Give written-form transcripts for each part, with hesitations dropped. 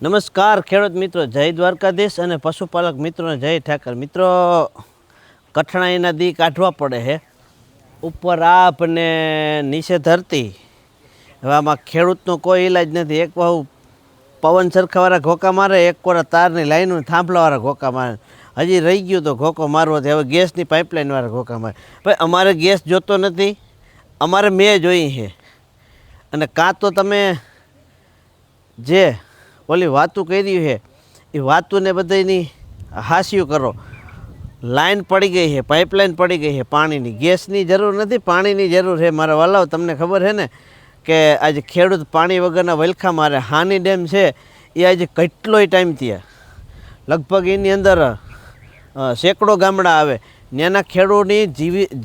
નમસ્કાર ખેડૂત મિત્રો, જય દ્વારકાધીશ અને પશુપાલક મિત્રોને જય ઠાકર. મિત્રો, કઠણાઈના દી કાઢવા પડે છે, ઉપર આપ ને નીચે ધરતી. હવે આમાં ખેડૂતનો કોઈ ઈલાજ નથી. એક બહુ પવન સરખાવાળા ઘોકા મારે, એક કોરા તારની લાઈનો થાંભલાવાળા ઘોકા મારે. હજી રહી ગયું તો ઘોકો મારવાથી હવે ગેસની પાઇપલાઇનવાળા ઘોકા મારે. ભાઈ, અમારે ગેસ જોતો નથી, અમારે મેં જોઈ છે. અને કાં તો તમે જે ઓલી વાતું કરી છે એ વાતુંને બધાની હાસ્યું કરો. લાઈન પડી ગઈ છે, પાઇપલાઇન પડી ગઈ છે પાણીની. ગેસની જરૂર નથી, પાણીની જરૂર છે. મારા વાલાઓ, તમને ખબર છે ને કે આજે ખેડૂત પાણી વગરના વલખા મારે. હાની ડેમ છે એ આજે કેટલોય ટાઈમ થયા, લગભગ એની અંદર સેંકડો ગામડા આવે. ત્યાંના ખેડૂતની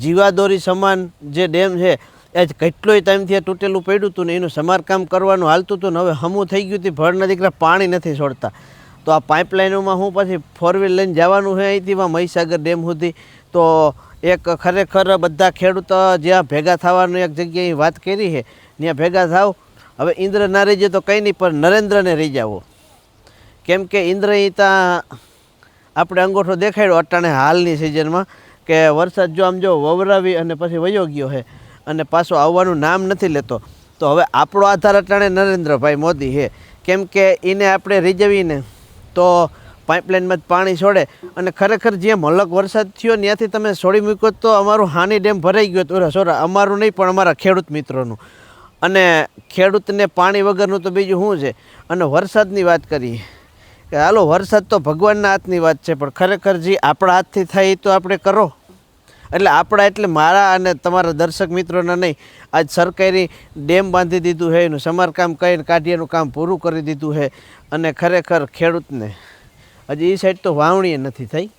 જીવાદોરી સમાન જે ડેમ છે એ જ કેટલોય ટાઈમથી તૂટેલું પડ્યું હતું ને એનું સમારકામ કરવાનું હાલતું હતું ને હવે હમું થઈ ગયું હતું. ભરના દીકરા પાણી નથી છોડતા. તો આ પાઇપલાઇનોમાં હું પછી 4 વ્હીલ લઈને જવાનું છે અહીંથી મહીસાગર ડેમ સુધી. તો એક ખરેખર બધા ખેડૂતો જ્યાં ભેગા થવાનું એક જગ્યાએ વાત કરી છે, ત્યાં ભેગા થાવ. હવે ઇન્દ્ર ના રહી જાય તો કંઈ નહીં, પણ નરેન્દ્રને રહી જાવો. કેમ કે ઇન્દ્ર એ ત્યાં આપણે અંગૂઠો દેખાડ્યો અટાણે હાલની સિઝનમાં કે વરસાદ જો આમ જો વવરાવી અને પછી વયો ગયો છે અને પાછો આવવાનું નામ નથી લેતો. તો હવે આપણો આધાર અટાણે નરેન્દ્રભાઈ મોદી છે. કેમ કે એને આપણે રીઝવીને તો પાઇપલાઇનમાં જ પાણી છોડે. અને ખરેખર જ્યાં મલક વરસાદ થયો ત્યાંથી તમે છોડી મૂક્યો તો અમારું હાની ડેમ ભરાઈ ગયો તો સોરા અમારું નહીં પણ અમારા ખેડૂત મિત્રોનું. અને ખેડૂતને પાણી વગરનું તો બીજું શું છે. અને વરસાદની વાત કરીએ કે હાલો, વરસાદ તો ભગવાનના હાથની વાત છે, પણ ખરેખર જે આપણા હાથથી થાય એ તો આપણે કરો. એટલે આપણા એટલે મારા અને તમારા દર્શક મિત્રોના નહીં. આજ સરકારી ડેમ બાંધી દીધું છે, એનું સમારકામ કરીને કાઢીનું કામ પૂરું કરી દીધું છે. અને ખરેખર ખેડૂતને હજી એ સાઈડ તો વાવણી નથી થઈ.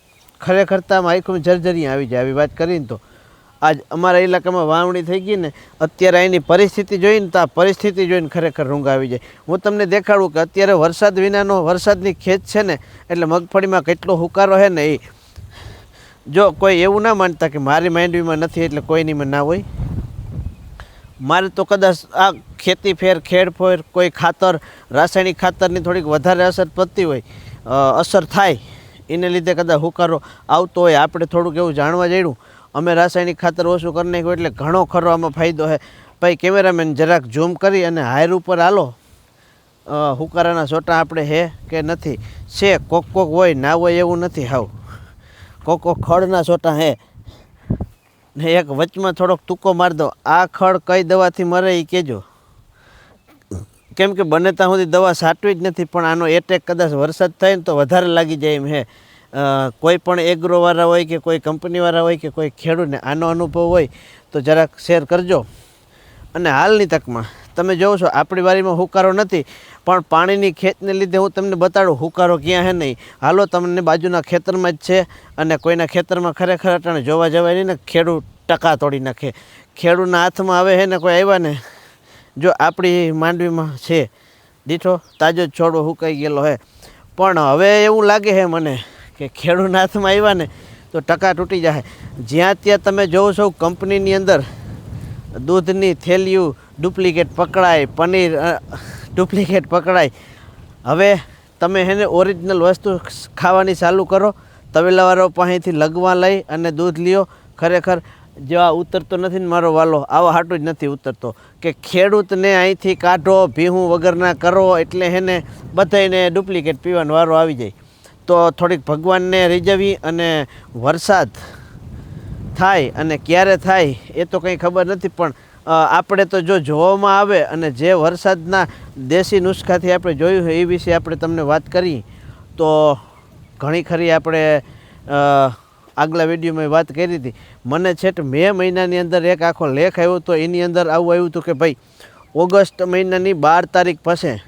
ખરેખર તો આમ આખું જર્જરિયા આવી જાય. આવી વાત કરીને તો આજ અમારા ઇલાકામાં વાવણી થઈ ગઈ ને અત્યારે એની પરિસ્થિતિ જોઈને તો આ પરિસ્થિતિ જોઈને ખરેખર રૂંગ આવી જાય. હું તમને દેખાડું કે અત્યારે વરસાદ વિનાનો વરસાદની ખેત છે ને, એટલે મગફળીમાં કેટલો હુકારો છે ને. એ જો કોઈ એવું ના માનતા કે મારી માંડવીમાં નથી એટલે કોઈનીમાં ના હોય. મારે તો કદાચ આ ખેતી ફેર ખેડફેર કોઈ ખાતર, રાસાયણિક ખાતરની થોડીક વધારે અસર પડતી હોય, અસર થાય એને લીધે કદાચ હુકારો આવતો હોય. આપણે થોડુંક એવું જાણવા જઈશું. અમે રાસાયણિક ખાતર ઓછું કરી નાખ્યું એટલે ઘણો ખરો આમાં ફાયદો છે. ભાઈ કેમેરામેન જરાક ઝૂમ કરી અને હાયર ઉપર હાલો. હુકારાના સોટા આપણે હે કે નથી છે, કોક હોય ના હોય એવું નથી. હાવ કોકો ખડના સોટા હે ને એક વચમાં થોડોક ટૂંકો મારી દો. આ ખડ કઈ દવાથી મરે એ કહેજો. કેમ કે બને ત્યાં સુધી દવા સાટવી જ નથી, પણ આનો એટેક કદાચ વરસાદ થાય ને તો વધારે લાગી જાય એમ હે. કોઈ પણ એગ્રોવાળા હોય કે કોઈ કંપનીવાળા હોય કે કોઈ ખેડૂતને આનો અનુભવ હોય તો જરાક શેર કરજો. અને હાલની તકમાં તમે જોવો છો આપણી વાડીમાં હુકારો નથી, પણ પાણીની ખેતને લીધે હું તમને બતાડું હુકારો ક્યાં છે નહીં. હાલો, તમને બાજુના ખેતરમાં જ છે. અને કોઈના ખેતરમાં ખરેખર અટાણે જોવા જવાય નહીં ને, ખેડૂત ટકા તોડી નાખે. ખેડૂતના હાથમાં આવે છે ને કોઈ આવ્યા ને, જો આપણી માંડવીમાં છે દીઠો તાજો જ છોડવો હુકાઈ ગયેલો છે. પણ હવે એવું લાગે છે મને કે ખેડૂતના હાથમાં આવ્યા ને તો ટકા તૂટી જાય. જ્યાં ત્યાં તમે જોવો છો કંપનીની અંદર દૂધની થેલીઓ ડુપ્લિકેટ પકડાય, પનીર ડુપ્લિકેટ પકડાય. હવે તમે એને ઓરિજિનલ વસ્તુ ખાવાની ચાલુ કરો. તવેલાવાળો પાસેથી લગવા લઈ અને દૂધ લ્યો. ખરેખર જેવા ઉતરતો નથી ને મારો વાલો, આવા હાટું જ નથી ઉતરતો કે ખેડૂતને અહીંથી કાઢો, ભીહું વગરના કરો એટલે એને બધાને ડુપ્લિકેટ પીવાનો વારો આવી જાય. તો થોડીક ભગવાનને રીઝવી અને વરસાદ થાય અને ક્યારે થાય એ તો કંઈ ખબર નથી, પણ આપણે તો જો જોવામાં આવે અને જે વરસાદના દેશી નુસ્ખાથી આપણે જોયું છે એ વિશે આપણે તમને વાત કરી તો ઘણી ખરી આપણે આગલા વિડીયોમાં વાત કરી હતી. મને છેટ મે મહિનાની અંદર એક આખો લેખ આવ્યો હતો. એની અંદર આવું આવ્યું હતું કે ભાઈ ઓગસ્ટ મહિનાની 12 તારીખ પછી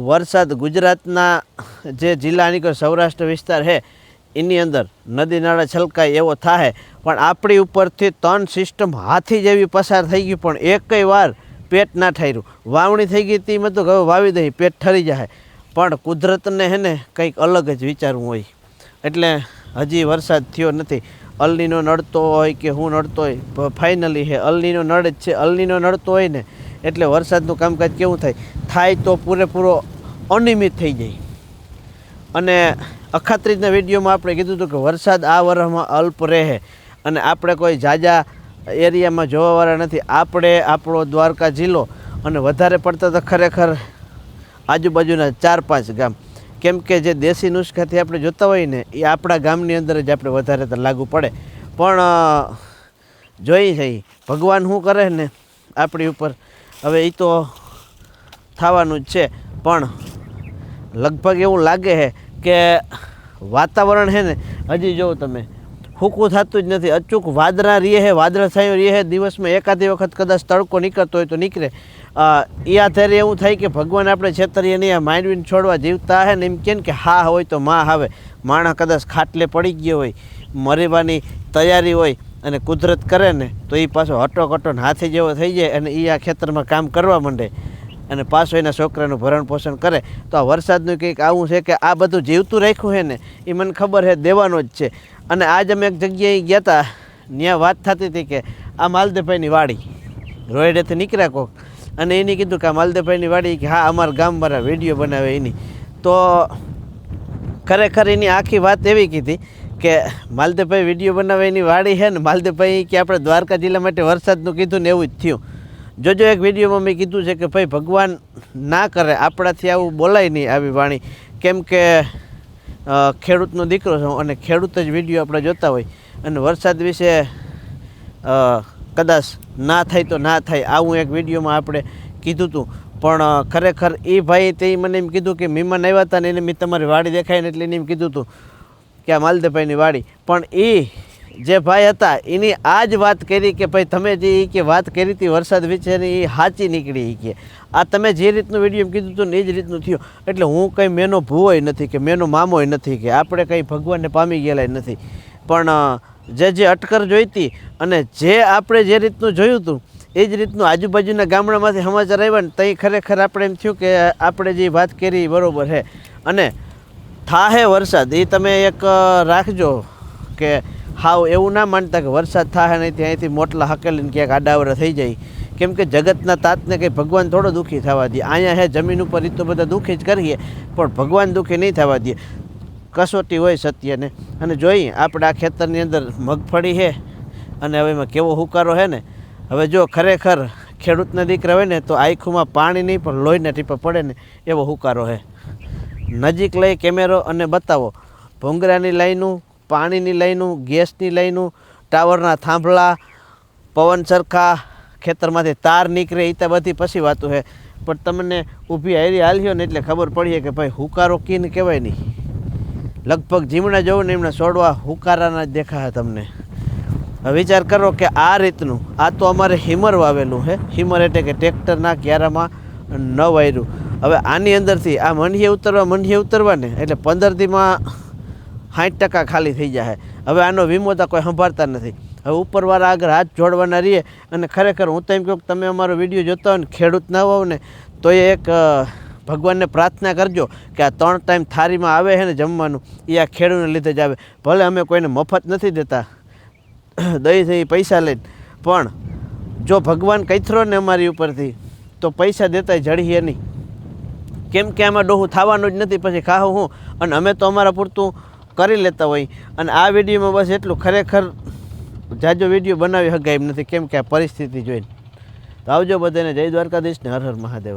વરસાદ ગુજરાતના જે જિલ્લાની કોઈ સૌરાષ્ટ્ર વિસ્તાર છે એની અંદર નદી નાળા છલકાય એવો થાય. પણ આપણી ઉપરથી 3 સિસ્ટમ હાથી જેવી પસાર થઈ ગઈ, પણ એકય વાર પેટ ના ઠર્યું. વાવણી થઈ ગઈ તેમાં તો હવે વાવી દઈ પેટ ઠરી જાય, પણ કુદરતને હે ને કંઈક અલગ જ વિચારવું હોય. એટલે હજી વરસાદ થયો નથી. અલનીનો નડતો હોય કે હું નડતો હોય, ફાઇનલી હે અલનીનો નડ જ છે. અલનીનો નડતો હોય ને એટલે વરસાદનું કામકાજ કેવું થાય તો પૂરેપૂરો અનિયમિત થઈ જાય. અને અખાત્રીજના વિડીયોમાં આપણે કીધું હતું કે વરસાદ આ વર્ષમાં અલ્પ રહે અને આપણે કોઈ ઝાઝા એરિયામાં જોવાવાળા નથી. આપણે આપણો દ્વારકા જિલ્લો અને વધારે પડતા તો ખરેખર આજુબાજુના 4-5 ગામ, કેમ કે જે દેશી નુસ્ખાથી આપણે જોતા હોય ને એ આપણા ગામની અંદર જ આપણે વધારે તો લાગુ પડે. પણ જોઈ જઈ ભગવાન શું કરે ને આપણી ઉપર, હવે એ તો થવાનું જ છે. પણ લગભગ એવું લાગે છે કે વાતાવરણ છે ને હજી જોવો તમે સૂકું થતું જ નથી. અચૂક વાદળા રહે છે, વાદળછાયું રહે છે. દિવસમાં એકાદી વખત કદાચ તડકો નીકળતો હોય તો નીકળે. એ આધારે એવું થાય કે ભગવાન આપણે છેતરીએ નહીં. આ માંડવીને છોડવા જીવતા હે ને એમ કે હા હોય તો માં આવે. માણસ કદાચ ખાટલે પડી ગયો હોય, મરવાની તૈયારી હોય અને કુદરત કરે ને તો એ પાછો હટોકટો હાથી જેવો થઈ જાય અને એ આ ખેતરમાં કામ કરવા માંડે અને પાછો એના છોકરાનું ભરણ પોષણ કરે. તો આ વરસાદનું કંઈક આવું છે કે આ બધું જીવતું રાખ્યું છે ને એ મને ખબર છે દેવાનો જ છે. અને આજ અમે એક જગ્યાએ ગયા હતા, ત્યાં વાત થતી હતી કે આ માલદેભાઈની વાડી રોયડેથી નીકળ્યા કોક અને એની કીધું કે આ માલદેભાઈની વાડી, કે હા અમારા ગામવાળા વિડીયો બનાવે એની. તો ખરેખર એની આખી વાત એવી કીધી કે માલદેભાઈ વિડીયો બનાવે એની વાડી છે ને માલદેભાઈ કે આપણે દ્વારકા જિલ્લા માટે વરસાદનું કીધું ને એવું જ થયું. જોજો એક વિડીયોમાં મેં કીધું છે કે ભાઈ ભગવાન ના કરે આપણાથી આવું બોલાય નહીં આવી વાણી, કેમ કે ખેડૂતનો દીકરો છું અને ખેડૂત જ વિડીયો આપણે જોતા હોય અને વરસાદ વિશે કદાચ ના થાય તો ના થાય આવું એક વિડીયોમાં આપણે કીધું હતું. પણ ખરેખર એ ભાઈ તે મને એમ કીધું કે મહેમાન આવ્યા હતા ને એને મેં તમારી વાડી દેખાઈને એટલે એને એમ કીધું હતું કે આ માલદેભાઈની વાડી. પણ એ જે ભાઈ હતા એની આ જ વાત કરી કે ભાઈ તમે જે કે વાત કરી હતી વરસાદ વિશેની એ સાચી નીકળી. કે આ તમે જે રીતનું વિડીયો એમ કીધું હતું ને એ જ રીતનું થયું. એટલે હું કંઈ મેનો ભૂવોય નથી કે મેનો મામોય નથી કે આપણે કંઈ ભગવાનને પામી ગયેલા નથી. પણ જે અટકર જોઈતી અને જે આપણે જે રીતનું જોયું હતું એ જ રીતનું આજુબાજુના ગામડામાંથી સમાચાર આવ્યા ને ત્યાં ખરેખર આપણે એમ થયું કે આપણે જે વાત કરી બરાબર છે. અને થાહે વરસાદ એ તમે એક રાખજો કે હાવ એવું ના માનતા કે વરસાદ થાય નહીં ત્યાંથી મોટલા હકેલીને ક્યાંક આડાવડા થઈ જાય. કેમ કે જગતના તાતને કંઈ ભગવાન થોડો દુઃખી થવા દે. અહીંયા હે જમીન ઉપર એ તો બધા દુઃખી જ કરીએ પણ ભગવાન દુઃખી નહીં થવા દે. કસોટી હોય સત્યને. અને જોઈએ આપણે આ ખેતરની અંદર મગફળી છે અને હવે એમાં કેવો હુકારો છે ને. હવે જો ખરેખર ખેડૂતના દીકરા હોય ને તો આંખોમાં પાણી નહીં પણ લોહીના ટીપા પડે ને એવો હુકારો છે. નજીક લઈ કેમેરો અને બતાવો ભૂંગરાની લાઈનું, પાણીની લાઈનું, ગેસની લાઈનું, ટાવરના થાંભલા, પવન સરખા, ખેતરમાંથી તાર નીકળે એ તો બધી પછી વાતો છે. પણ તમને ઊભી હારી હાલ્યો ને એટલે ખબર પડીએ કે ભાઈ હુકારો કીને કહેવાય નહીં. લગભગ જીમણા જવું ને એમના છોડવા હુકારાના જ દેખાય તમને. વિચાર કરો કે આ રીતનું આ તો અમારે હિમર વાવેલું છે. હિમર એટલે કે ટ્રેક્ટરના ક્યારામાં ન વાયરું. હવે આની અંદરથી આ મંડીએ ઉતરવા ને એટલે 15 દીમાં 60% ખાલી થઈ જાય. હવે આનો વીમો તો કોઈ સંભાળતા નથી. હવે ઉપરવાળા આગળ હાથ જોડવાના રહીએ. અને ખરેખર હું તો એમ કહું કે તમે અમારો વિડીયો જોતા હોય ને ખેડૂત ના હોવ ને તો એ એક ભગવાનને પ્રાર્થના કરજો કે આ 3 ટાઈમ થાળીમાં આવે છે ને જમવાનું એ આ ખેડૂતને લીધે જ આવે. ભલે અમે કોઈને મફત નથી દેતા દઈ થઈ પૈસા લઈને, પણ જો ભગવાન કઈથરો ને અમારી ઉપરથી તો પૈસા દેતા જડીએ નહીં. કેમ કે આમાં ડોહું થવાનું જ નથી પછી ખાવું હું. અને અમે તો અમારા પૂરતું કરી લેતા હોય. અને આ વિડીયોમાં બસ એટલું. ખરેખર જાજો વિડીયો બનાવી શકાય એમ નથી કેમ કે આ પરિસ્થિતિ જોઈને. તો આવજો બધાને. જય દ્વારકાધીશ ને હર હર મહાદેવ.